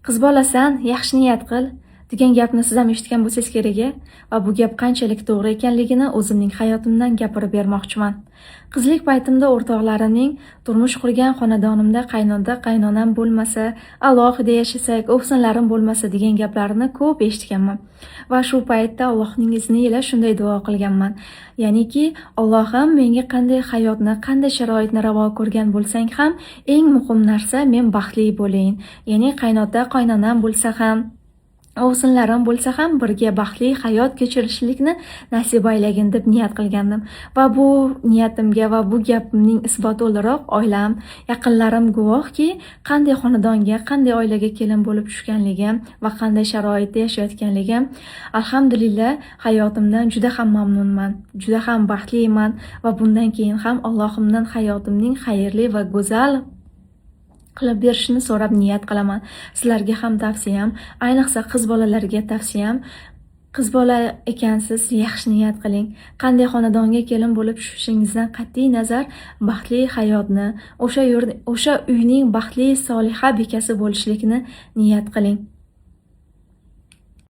Qiz bolasan, yaxshi niyat qil degan gapni siz ham eshitgan bo'lsangiz kerak va bu gap qanchalik to'g'ri ekanligini o'zimning hayotimdan gapirib bermoqchiman. Qizlik paytimda o'rtoqlarimning turmush qurgan xonadonimda qaynonda qaynonam bo'lmasa, alohida yashasak, o'xsinlarim bo'lmasa degan gaplarini ko'p eshitganman. Va shu paytda Allohning izniyle shunday duo qilganman. Ya'niki, Allohim menga qanday hayotni, qanday sharoitni ravo ko'rgan bo'lsang ham, eng muhim narsa men baxtli bo'layin. Ya'ni qaynota, qaynonam bo'lsa ham, o'g'sinlarim bo'lsa ham birga baxtli hayot kechirishlikni nasib aylagin deb niyat qilgandim. Va bu niyatimga va bu gapimning isboti o'laroq oilam, yaqinlarim guvohki, qanday xonadonga, qanday oilaga kelin bo'lib tushganligim va qanday sharoitda yashayotganligim. Alhamdulillah, hayotimdan juda ham mamnunman, juda ham baxtliman va bundan keyin ham Allohimdan hayotimning xayrli va go'zal qilib berishini so'rab niyat qilaman. Sizlarga ham tavsiyam, ayniqsa qiz bolalarga tavsiyam, qiz bola ekansiz, yaxshi niyat qiling. Qanday xonadonga kelin bo'lib tushishingizdan qat'iy nazar baxtli hayotni, o'sha uyning baxtli soliha bekasi bo'lishlikni niyat qiling.